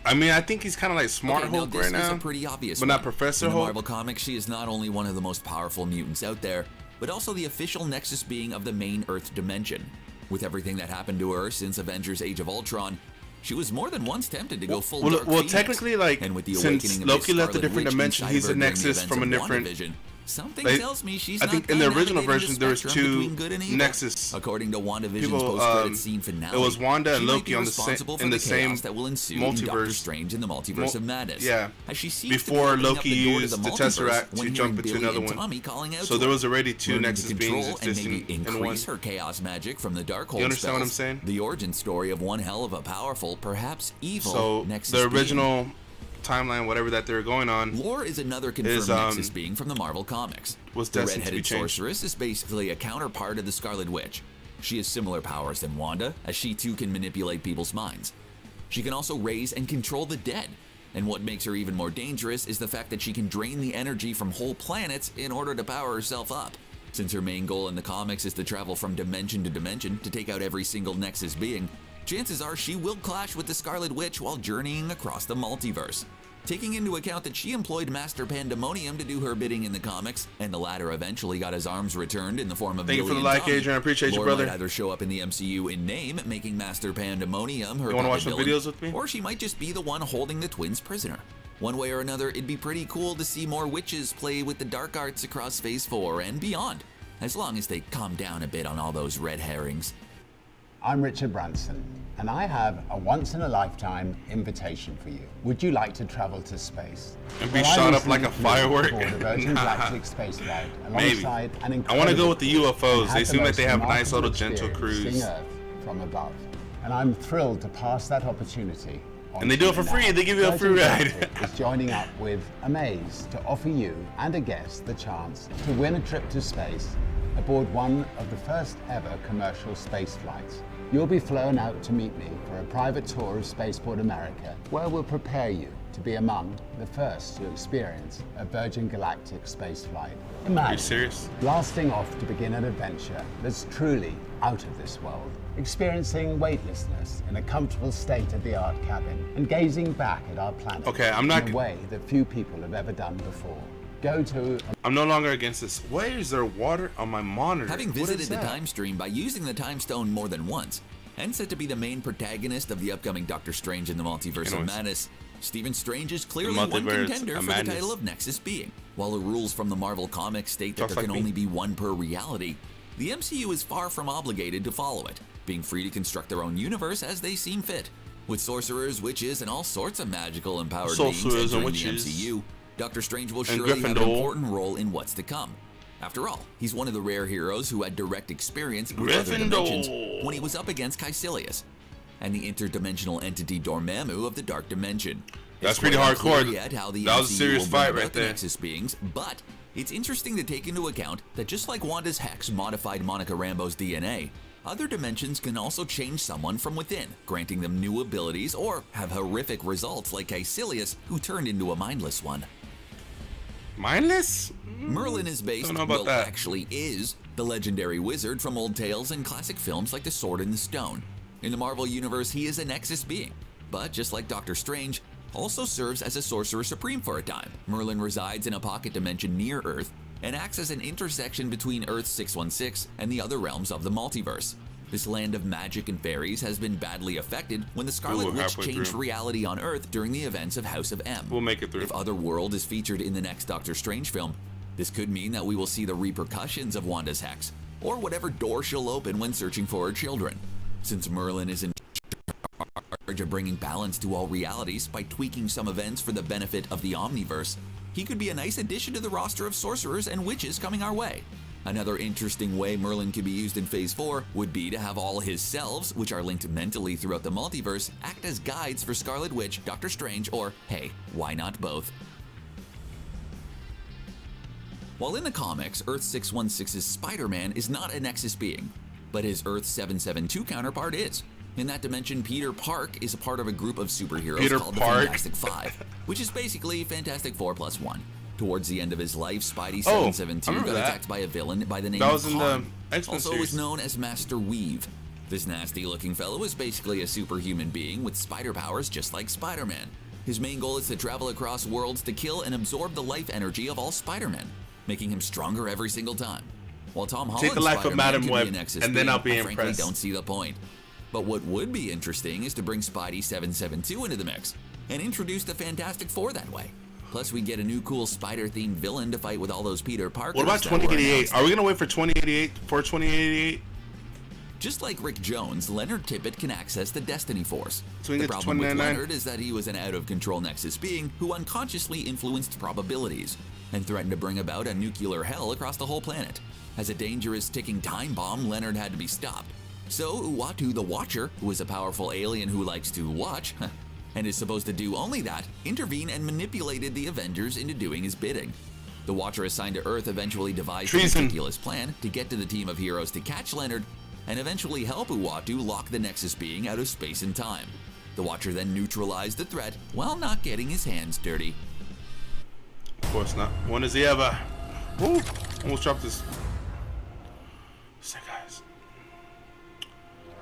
[SPEAKER 1] I mean, I think he's kind of like Smart Hulk right now,
[SPEAKER 6] is a pretty obvious
[SPEAKER 1] but
[SPEAKER 6] one.
[SPEAKER 1] not Professor
[SPEAKER 6] In the
[SPEAKER 1] Hulk.
[SPEAKER 6] Marvel Comics, she is not only one of the most powerful mutants out there, but also the official Nexus being of the main Earth dimension. With everything that happened to her since Avengers Age of Ultron, she was more than once tempted to go full Dark Phoenix.
[SPEAKER 1] Technically, like,
[SPEAKER 6] and with the
[SPEAKER 1] since
[SPEAKER 6] awakening of
[SPEAKER 1] Loki
[SPEAKER 6] this
[SPEAKER 1] left a
[SPEAKER 6] Scarlet
[SPEAKER 1] different
[SPEAKER 6] Witch
[SPEAKER 1] dimension,
[SPEAKER 6] inside
[SPEAKER 1] he's
[SPEAKER 6] of her
[SPEAKER 1] a
[SPEAKER 6] during the
[SPEAKER 1] Nexus
[SPEAKER 6] events
[SPEAKER 1] from a
[SPEAKER 6] of
[SPEAKER 1] different.
[SPEAKER 6] WandaVision, something
[SPEAKER 1] Like,
[SPEAKER 6] tells me she's
[SPEAKER 1] I think
[SPEAKER 6] not
[SPEAKER 1] in the
[SPEAKER 6] done
[SPEAKER 1] original
[SPEAKER 6] navigating
[SPEAKER 1] version
[SPEAKER 6] the
[SPEAKER 1] there was
[SPEAKER 6] spectrum
[SPEAKER 1] two
[SPEAKER 6] between good and evil.
[SPEAKER 1] Nexus
[SPEAKER 6] According to WandaVision's
[SPEAKER 1] people,
[SPEAKER 6] post-credit scene finale,
[SPEAKER 1] it was Wanda and
[SPEAKER 6] she might
[SPEAKER 1] Loki
[SPEAKER 6] be
[SPEAKER 1] on the
[SPEAKER 6] responsible
[SPEAKER 1] same
[SPEAKER 6] for the chaos that will ensue in Doctor
[SPEAKER 1] multiverse.
[SPEAKER 6] Strange in the Multiverse of Madness.
[SPEAKER 1] Yeah,
[SPEAKER 6] as she seems to be
[SPEAKER 1] before
[SPEAKER 6] opening up
[SPEAKER 1] Loki
[SPEAKER 6] the door to
[SPEAKER 1] used the
[SPEAKER 6] multiverse
[SPEAKER 1] Tesseract
[SPEAKER 6] when
[SPEAKER 1] to jump
[SPEAKER 6] hearing
[SPEAKER 1] into
[SPEAKER 6] Billy
[SPEAKER 1] another
[SPEAKER 6] and
[SPEAKER 1] one.
[SPEAKER 6] Tommy calling out
[SPEAKER 1] So
[SPEAKER 6] to
[SPEAKER 1] there
[SPEAKER 6] her.
[SPEAKER 1] was already two
[SPEAKER 6] Learning to
[SPEAKER 1] Nexus beings
[SPEAKER 6] control and
[SPEAKER 1] existing
[SPEAKER 6] maybe
[SPEAKER 1] in one.
[SPEAKER 6] increase her chaos magic from the Darkhold
[SPEAKER 1] You understand what I'm
[SPEAKER 6] spells.
[SPEAKER 1] saying?
[SPEAKER 6] The origin story of one hell of a powerful, perhaps evil
[SPEAKER 1] So
[SPEAKER 6] Nexus
[SPEAKER 1] the
[SPEAKER 6] being.
[SPEAKER 1] original timeline, whatever that they were going on,
[SPEAKER 6] Lore is another confirmed Nexus being from the Marvel Comics.
[SPEAKER 1] was
[SPEAKER 6] The
[SPEAKER 1] destined to be
[SPEAKER 6] red-headed
[SPEAKER 1] changed.
[SPEAKER 6] sorceress is basically a counterpart of the Scarlet Witch. She has similar powers than Wanda, as she too can manipulate people's minds. She can also raise and control the dead. And what makes her even more dangerous is the fact that she can drain the energy from whole planets in order to power herself up. Since her main goal in the comics is to travel from dimension to dimension to take out every single Nexus being, chances are she will clash with the Scarlet Witch while journeying across the multiverse. Taking into account that she employed Master Pandemonium to do her bidding in the comics, and the latter eventually got his arms returned in the form of
[SPEAKER 1] Thank you
[SPEAKER 6] Billy
[SPEAKER 1] for the
[SPEAKER 6] and
[SPEAKER 1] like,
[SPEAKER 6] Tommy,
[SPEAKER 1] Adrian. I appreciate you,
[SPEAKER 6] Lore
[SPEAKER 1] brother.
[SPEAKER 6] might either show up in the MCU in name, making Master Pandemonium her
[SPEAKER 1] You wanna watch
[SPEAKER 6] puppet
[SPEAKER 1] some
[SPEAKER 6] villain,
[SPEAKER 1] videos with me?
[SPEAKER 6] or she might just be the one holding the twins prisoner. One way or another, it'd be pretty cool to see more witches play with the dark arts across Phase 4 and beyond, as long as they calm down a bit on all those red herrings.
[SPEAKER 9] I'm Richard Branson, and I have a once-in-a-lifetime invitation for you. Would you like to travel to space?
[SPEAKER 1] And be
[SPEAKER 9] Well, I
[SPEAKER 1] shot up like
[SPEAKER 9] recently
[SPEAKER 1] a firework?
[SPEAKER 9] flew aboard a Virgin
[SPEAKER 1] Nah.
[SPEAKER 9] Galactic space flight
[SPEAKER 1] Maybe.
[SPEAKER 9] alongside an
[SPEAKER 1] I want to go with the
[SPEAKER 9] incredible crew
[SPEAKER 1] UFOs.
[SPEAKER 9] and
[SPEAKER 1] They
[SPEAKER 9] had
[SPEAKER 1] seem
[SPEAKER 9] the
[SPEAKER 1] like they have a
[SPEAKER 9] most
[SPEAKER 1] nice little
[SPEAKER 9] remarkable
[SPEAKER 1] gentle
[SPEAKER 9] experience
[SPEAKER 1] cruise.
[SPEAKER 9] seeing Earth from above. And I'm thrilled to pass that opportunity on
[SPEAKER 1] And they
[SPEAKER 9] to
[SPEAKER 1] do it
[SPEAKER 9] you
[SPEAKER 1] for now.
[SPEAKER 9] now.
[SPEAKER 1] free. They give you a
[SPEAKER 9] Virgin
[SPEAKER 1] free ride.
[SPEAKER 9] Galactic is joining up with Amaze to offer you and a guest the chance to win a trip to space aboard one of the first ever commercial space flights. You'll be flown out to meet me for a private tour of Spaceport America, where we'll prepare you to be among the first to experience a Virgin Galactic space flight.
[SPEAKER 1] Are you
[SPEAKER 9] Imagine
[SPEAKER 1] serious?
[SPEAKER 9] blasting off to begin an adventure that's truly out of this world, experiencing weightlessness in a comfortable state-of-the-art cabin, and gazing back at our planet
[SPEAKER 1] Okay, I'm not-
[SPEAKER 9] in a way that few people have ever done before. Go to
[SPEAKER 1] I'm no longer against this. Why is there water on my monitor?
[SPEAKER 6] Having
[SPEAKER 1] What
[SPEAKER 6] visited
[SPEAKER 1] is
[SPEAKER 6] the
[SPEAKER 1] that?
[SPEAKER 6] Time Stream by using the Time Stone more than once, and said to be the main protagonist of the upcoming Doctor Strange in the Multiverse of
[SPEAKER 1] Anyways.
[SPEAKER 6] Madness, Stephen Strange is clearly
[SPEAKER 1] The
[SPEAKER 6] one
[SPEAKER 1] multiverse
[SPEAKER 6] contender
[SPEAKER 1] of
[SPEAKER 6] for the
[SPEAKER 1] madness.
[SPEAKER 6] title of Nexus Being. While the rules from the Marvel Comics state that
[SPEAKER 1] Talks
[SPEAKER 6] there
[SPEAKER 1] like
[SPEAKER 6] can
[SPEAKER 1] me.
[SPEAKER 6] only be one per reality, the MCU is far from obligated to follow it, being free to construct their own universe as they seem fit. With sorcerers, witches, and all sorts of magical empowered beings
[SPEAKER 1] Sorcerers and
[SPEAKER 6] entering the
[SPEAKER 1] witches.
[SPEAKER 6] MCU, Doctor Strange will
[SPEAKER 1] And
[SPEAKER 6] surely have an
[SPEAKER 1] Gryffindor.
[SPEAKER 6] important role in what's to come. After all, he's one of the rare heroes who had direct experience with other
[SPEAKER 1] Gryffindor.
[SPEAKER 6] dimensions when he was up against Caecilius and the interdimensional entity Dormammu of the Dark Dimension.
[SPEAKER 1] That's
[SPEAKER 6] It's
[SPEAKER 1] pretty
[SPEAKER 6] quite unclear
[SPEAKER 1] hardcore.
[SPEAKER 6] yet how the
[SPEAKER 1] That was a
[SPEAKER 6] MCU
[SPEAKER 1] serious
[SPEAKER 6] will bring
[SPEAKER 1] fight
[SPEAKER 6] about
[SPEAKER 1] right
[SPEAKER 6] the
[SPEAKER 1] there.
[SPEAKER 6] Nexus beings, but it's interesting to take into account that just like Wanda's Hex modified Monica Rambeau's DNA, other dimensions can also change someone from within, granting them new abilities or have horrific results like Caecilius, who turned into a mindless one.
[SPEAKER 1] Mindless?
[SPEAKER 6] Merlin is based,
[SPEAKER 1] Don't know about
[SPEAKER 6] well,
[SPEAKER 1] that.
[SPEAKER 6] actually is, the legendary wizard from old tales and classic films like The Sword in the Stone. In the Marvel Universe, he is a Nexus being, but just like Doctor Strange, also serves as a Sorcerer Supreme for a time. Merlin resides in a pocket dimension near Earth and acts as an intersection between Earth 616 and the other realms of the multiverse. This land of magic and fairies has been badly affected when the Scarlet
[SPEAKER 1] Ooh,
[SPEAKER 6] Witch
[SPEAKER 1] halfway
[SPEAKER 6] changed
[SPEAKER 1] through.
[SPEAKER 6] reality on Earth during the events of House of M.
[SPEAKER 1] We'll make it through.
[SPEAKER 6] If Otherworld is featured in the next Doctor Strange film, this could mean that we will see the repercussions of Wanda's hex, or whatever door she'll open when searching for her children. Since Merlin is in charge of bringing balance to all realities by tweaking some events for the benefit of the Omniverse, he could be a nice addition to the roster of sorcerers and witches coming our way. Another interesting way Merlin could be used in Phase 4 would be to have all his selves, which are linked mentally throughout the multiverse, act as guides for Scarlet Witch, Doctor Strange, or, hey, why not both? While in the comics, Earth 616's Spider-Man is not a Nexus being, but his Earth 772 counterpart is. In that dimension, Peter Park is a part of a group of superheroes
[SPEAKER 1] Peter
[SPEAKER 6] called
[SPEAKER 1] Park.
[SPEAKER 6] the Fantastic Five, which is basically Fantastic Four plus one. Towards the end of his life, Spidey
[SPEAKER 1] Oh,
[SPEAKER 6] 772
[SPEAKER 1] I
[SPEAKER 6] got
[SPEAKER 1] remember that.
[SPEAKER 6] attacked by a villain by the name
[SPEAKER 1] That
[SPEAKER 6] of
[SPEAKER 1] was in the
[SPEAKER 6] Khan,
[SPEAKER 1] X-Men
[SPEAKER 6] also
[SPEAKER 1] series.
[SPEAKER 6] was known as Master Weave. This nasty-looking fellow is basically a superhuman being with spider powers just like Spider-Man. His main goal is to travel across worlds to kill and absorb the life energy of all Spider-Men, making him stronger every single time. While Tom Holland's
[SPEAKER 1] the life of
[SPEAKER 6] Spider-Man
[SPEAKER 1] Madam
[SPEAKER 6] could be
[SPEAKER 1] Web,
[SPEAKER 6] a Nexus
[SPEAKER 1] and then
[SPEAKER 6] being,
[SPEAKER 1] I'll be
[SPEAKER 6] I frankly
[SPEAKER 1] impressed.
[SPEAKER 6] don't see the point. But what would be interesting is to bring Spidey 772 into the mix and introduce the Fantastic Four that way. Plus, we get a new cool spider-themed villain to fight with all those Peter Parkers.
[SPEAKER 1] What about
[SPEAKER 6] that were
[SPEAKER 1] 2088?
[SPEAKER 6] announced.
[SPEAKER 1] Are we gonna wait for 2088 for 2088?
[SPEAKER 6] Just like Rick Jones, Leonard Tippett can access the Destiny Force.
[SPEAKER 1] So we
[SPEAKER 6] The
[SPEAKER 1] get to
[SPEAKER 6] problem with
[SPEAKER 1] 2099?
[SPEAKER 6] Leonard is that he was an out-of-control Nexus being who unconsciously influenced probabilities and threatened to bring about a nuclear hell across the whole planet. As a dangerous ticking time bomb, Leonard had to be stopped. So Uatu the Watcher, who is a powerful alien who likes to watch, and is supposed to do only that, intervened and manipulated the Avengers into doing his bidding. The Watcher assigned to Earth eventually devised a
[SPEAKER 1] Treason.
[SPEAKER 6] meticulous plan to get to the team of heroes to catch Leonard and eventually help Uatu lock the Nexus being out of space and time. The Watcher then neutralized the threat while not getting his hands dirty.
[SPEAKER 1] Of course not. When does he ever? Woo! Almost dropped this. Sick guys.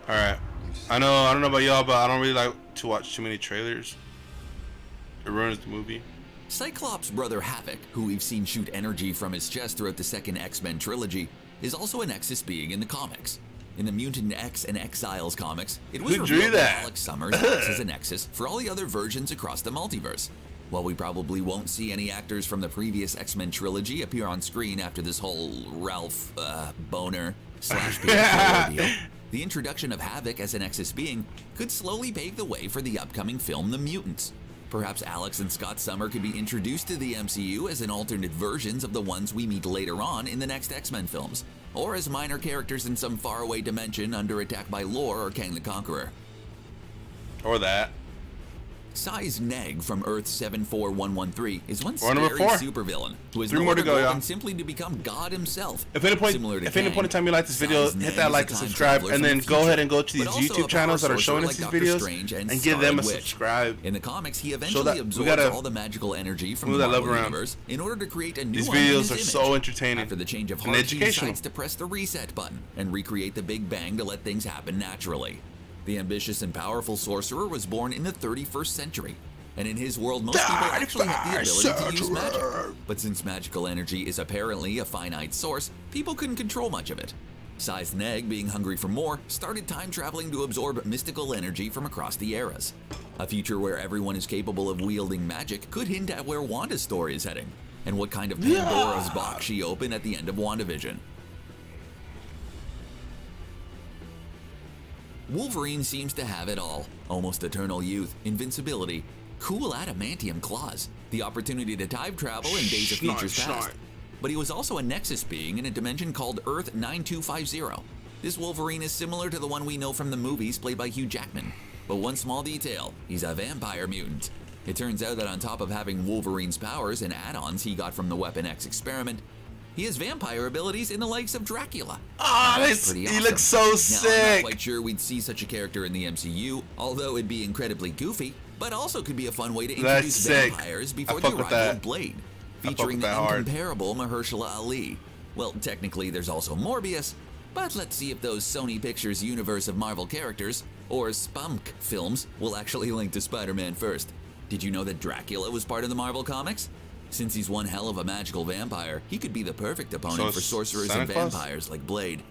[SPEAKER 1] All right. I don't know about y'all, but I don't really like to watch too many trailers. It ruins the movie.
[SPEAKER 6] Cyclops' brother Havoc, who we've seen shoot energy from his chest throughout the second X-Men trilogy, is also a Nexus being in the comics. In the Mutant X and Exiles comics, it was
[SPEAKER 1] Who drew
[SPEAKER 6] revealed that
[SPEAKER 1] that?
[SPEAKER 6] Alex Summers acts as a Nexus for all the other versions across the multiverse. While we probably won't see any actors from the previous X-Men trilogy appear on screen after this whole Ralph Boner / Pietro ordeal, the introduction of Havoc as an Nexus being could slowly pave the way for the upcoming film The Mutants. Perhaps Alex and Scott Summer could be introduced to the MCU as an alternate versions of the ones we meet later on in the next X-Men films, or as minor characters in some faraway dimension under attack by Lore or Kang the Conqueror.
[SPEAKER 1] Or that.
[SPEAKER 6] Size Neg from Earth 74113 is one
[SPEAKER 1] Or number
[SPEAKER 6] scary
[SPEAKER 1] 4.
[SPEAKER 6] supervillain who has
[SPEAKER 1] 3
[SPEAKER 6] no
[SPEAKER 1] more to
[SPEAKER 6] other
[SPEAKER 1] go,
[SPEAKER 6] goal
[SPEAKER 1] y'all.
[SPEAKER 6] than simply to become God himself.
[SPEAKER 1] If any point,
[SPEAKER 6] Similar to
[SPEAKER 1] if any
[SPEAKER 6] Kang,
[SPEAKER 1] point in time you like this video,
[SPEAKER 6] Size Neg
[SPEAKER 1] hit that
[SPEAKER 6] is
[SPEAKER 1] like
[SPEAKER 6] a
[SPEAKER 1] and
[SPEAKER 6] time
[SPEAKER 1] subscribe,
[SPEAKER 6] traveler
[SPEAKER 1] and
[SPEAKER 6] from
[SPEAKER 1] then
[SPEAKER 6] the
[SPEAKER 1] go
[SPEAKER 6] future,
[SPEAKER 1] ahead and go to these
[SPEAKER 6] but also a
[SPEAKER 1] YouTube channels that are
[SPEAKER 6] power
[SPEAKER 1] showing us
[SPEAKER 6] sorcerer
[SPEAKER 1] these
[SPEAKER 6] like
[SPEAKER 1] videos
[SPEAKER 6] Doctor Strange and
[SPEAKER 1] give them a
[SPEAKER 6] Scarlet Witch.
[SPEAKER 1] subscribe.
[SPEAKER 6] In the comics, he
[SPEAKER 1] that-
[SPEAKER 6] eventually
[SPEAKER 1] we
[SPEAKER 6] absorbs
[SPEAKER 1] gotta
[SPEAKER 6] all the magical energy from
[SPEAKER 1] move
[SPEAKER 6] the
[SPEAKER 1] that love
[SPEAKER 6] Marvel
[SPEAKER 1] around.
[SPEAKER 6] universe in order to create a new
[SPEAKER 1] These
[SPEAKER 6] one in
[SPEAKER 1] videos
[SPEAKER 6] his
[SPEAKER 1] are
[SPEAKER 6] image.
[SPEAKER 1] so entertaining
[SPEAKER 6] After the change of
[SPEAKER 1] and
[SPEAKER 6] heart, he
[SPEAKER 1] educational.
[SPEAKER 6] decides to press the reset button and recreate the Big Bang to let things happen naturally. The ambitious and powerful sorcerer was born in the 31st century, and in his world, most people actually have the ability to use magic. But since magical energy is apparently a finite source, people couldn't control much of it. Sized being hungry for more, started time traveling to absorb mystical energy from across the eras. A future where everyone is capable of wielding magic could hint at where Wanda's story is heading, and what kind of Pandora's box she opened at the end of WandaVision. Wolverine seems to have it all: almost eternal youth, invincibility, cool adamantium claws, the opportunity to time travel in Days of Futures Past. But he was also a Nexus being in a dimension called Earth 9250. This Wolverine is similar to the one we know from the movies played by Hugh Jackman. But one small detail: he's a vampire mutant. It turns out that on top of having Wolverine's powers and add-ons he got from the Weapon X experiment, he has vampire abilities in the likes of Dracula. That's pretty awesome.
[SPEAKER 1] He looks so
[SPEAKER 6] Now, I'm
[SPEAKER 1] sick.
[SPEAKER 6] not quite sure we'd see such a character in the MCU, although it'd be incredibly goofy, but also could be a fun way to
[SPEAKER 1] That's
[SPEAKER 6] introduce
[SPEAKER 1] sick.
[SPEAKER 6] vampires
[SPEAKER 1] I
[SPEAKER 6] before the
[SPEAKER 1] fuck with
[SPEAKER 6] arrival
[SPEAKER 1] that.
[SPEAKER 6] of Blade,
[SPEAKER 1] I fuck
[SPEAKER 6] featuring
[SPEAKER 1] with
[SPEAKER 6] the
[SPEAKER 1] that hard.
[SPEAKER 6] incomparable Mahershala Ali. Well, technically there's also Morbius, but let's see if those Sony Pictures universe of Marvel characters, or Spunk films, will actually link to Spider-Man first. Did you know that Dracula was part of the Marvel comics? Since he's one hell of a magical vampire, he could be the perfect opponent for sorcerers
[SPEAKER 1] Santa
[SPEAKER 6] and
[SPEAKER 1] Claus?
[SPEAKER 6] vampires like Blade.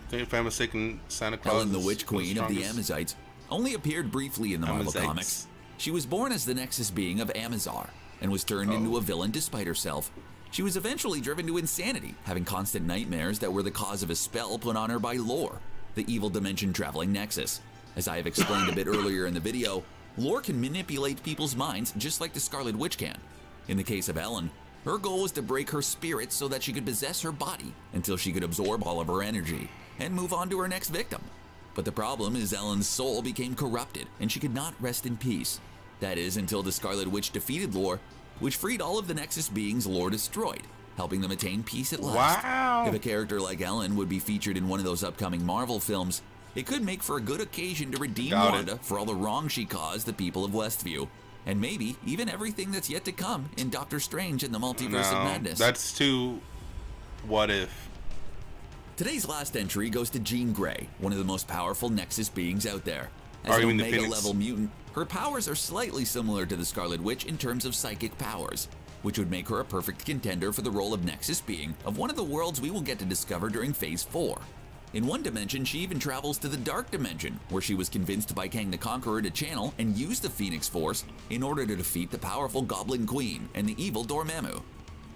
[SPEAKER 1] I think if I'm mistaken, Santa Claus
[SPEAKER 6] Helen, the
[SPEAKER 1] is
[SPEAKER 6] Witch Queen of the
[SPEAKER 1] strongest.
[SPEAKER 6] Amazites, only appeared briefly in the Marvel
[SPEAKER 1] Amazites.
[SPEAKER 6] comics. She was born as the Nexus being of Amazar, and was turned into a villain despite herself. She was eventually driven to insanity, having constant nightmares that were the cause of a spell put on her by Lore, the evil dimension-traveling Nexus. As I have explained a bit earlier in the video, Lore can manipulate people's minds just like the Scarlet Witch can. In the case of Ellen, her goal was to break her spirit so that she could possess her body until she could absorb all of her energy and move on to her next victim. But the problem is Ellen's soul became corrupted and she could not rest in peace. That is, until the Scarlet Witch defeated Lore, which freed all of the Nexus beings Lore destroyed, helping them attain peace at last.
[SPEAKER 1] Wow.
[SPEAKER 6] If a character like Ellen would be featured in one of those upcoming Marvel films, it could make for a good occasion to redeem
[SPEAKER 1] Got it.
[SPEAKER 6] Wanda for all the wrong she caused the people of Westview, and maybe even everything that's yet to come in Doctor Strange and the Multiverse of Madness.
[SPEAKER 1] That's too what if.
[SPEAKER 6] Today's last entry goes to Jean Grey, one of the most powerful Nexus beings out there. As
[SPEAKER 1] Oh,
[SPEAKER 6] an
[SPEAKER 1] you mean the
[SPEAKER 6] Omega
[SPEAKER 1] Phoenix?
[SPEAKER 6] level mutant, her powers are slightly similar to the Scarlet Witch in terms of psychic powers, which would make her a perfect contender for the role of Nexus being of one of the worlds we will get to discover during Phase 4. In one dimension, she even travels to the Dark Dimension, where she was convinced by Kang the Conqueror to channel and use the Phoenix Force in order to defeat the powerful Goblin Queen and the evil Dormammu.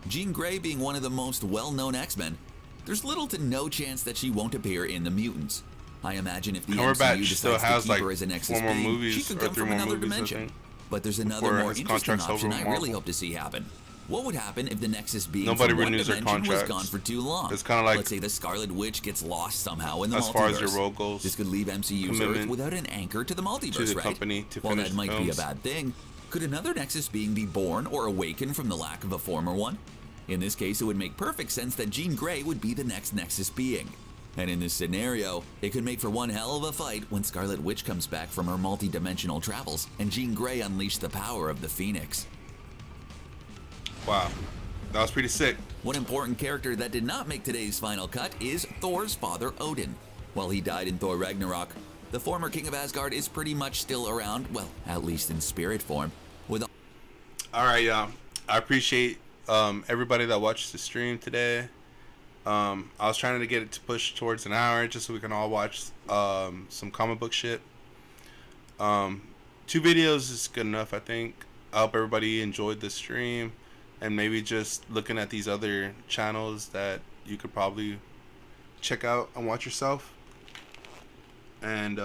[SPEAKER 6] Jean Grey being one of the most well-known X-Men, there's little to no chance that she won't appear in the Mutants. I imagine if the
[SPEAKER 1] Cumberbatch
[SPEAKER 6] MCU
[SPEAKER 1] still
[SPEAKER 6] decides
[SPEAKER 1] has
[SPEAKER 6] to keep
[SPEAKER 1] like
[SPEAKER 6] her as an Nexus
[SPEAKER 1] 4 more
[SPEAKER 6] being,
[SPEAKER 1] movies
[SPEAKER 6] she could
[SPEAKER 1] or
[SPEAKER 6] come
[SPEAKER 1] 3
[SPEAKER 6] from
[SPEAKER 1] more
[SPEAKER 6] another
[SPEAKER 1] movies, I
[SPEAKER 6] dimension.
[SPEAKER 1] think,
[SPEAKER 6] But there's another
[SPEAKER 1] before
[SPEAKER 6] more
[SPEAKER 1] his
[SPEAKER 6] interesting
[SPEAKER 1] contract's over
[SPEAKER 6] option
[SPEAKER 1] with
[SPEAKER 6] I really
[SPEAKER 1] Marvel.
[SPEAKER 6] hope to see happen. What would happen if the Nexus being
[SPEAKER 1] Nobody
[SPEAKER 6] from one
[SPEAKER 1] renews their
[SPEAKER 6] dimension was
[SPEAKER 1] contracts.
[SPEAKER 6] gone for too long?
[SPEAKER 1] It's kinda like-
[SPEAKER 6] Let's say the Scarlet Witch gets lost somehow in the
[SPEAKER 1] As
[SPEAKER 6] multiverse.
[SPEAKER 1] far as your role goes,
[SPEAKER 6] This could leave MCU's Earth
[SPEAKER 1] commitment
[SPEAKER 6] without an anchor to the multiverse,
[SPEAKER 1] to the
[SPEAKER 6] right?
[SPEAKER 1] company to
[SPEAKER 6] While
[SPEAKER 1] finish
[SPEAKER 6] that might be a
[SPEAKER 1] films.
[SPEAKER 6] bad thing, could another Nexus being be born or awakened from the lack of a former one? In this case, it would make perfect sense that Jean Grey would be the next Nexus being. And in this scenario, it could make for one hell of a fight when Scarlet Witch comes back from her multi-dimensional travels and Jean Grey unleashed the power of the Phoenix.
[SPEAKER 1] Wow, that was pretty sick.
[SPEAKER 6] One important character that did not make today's final cut is Thor's father, Odin. While he died in Thor Ragnarok, the former king of Asgard is pretty much still around, well, at least in spirit form, with
[SPEAKER 1] All right, y'all. I appreciate everybody that watched the stream today. I was trying to get it to push towards an hour just so we can all watch some comic book shit. 2 videos is good enough, I think. I hope everybody enjoyed the stream, and maybe just looking at these other channels that you could probably check out and watch yourself. And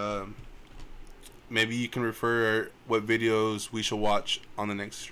[SPEAKER 1] maybe you can refer what videos we should watch on the next stream.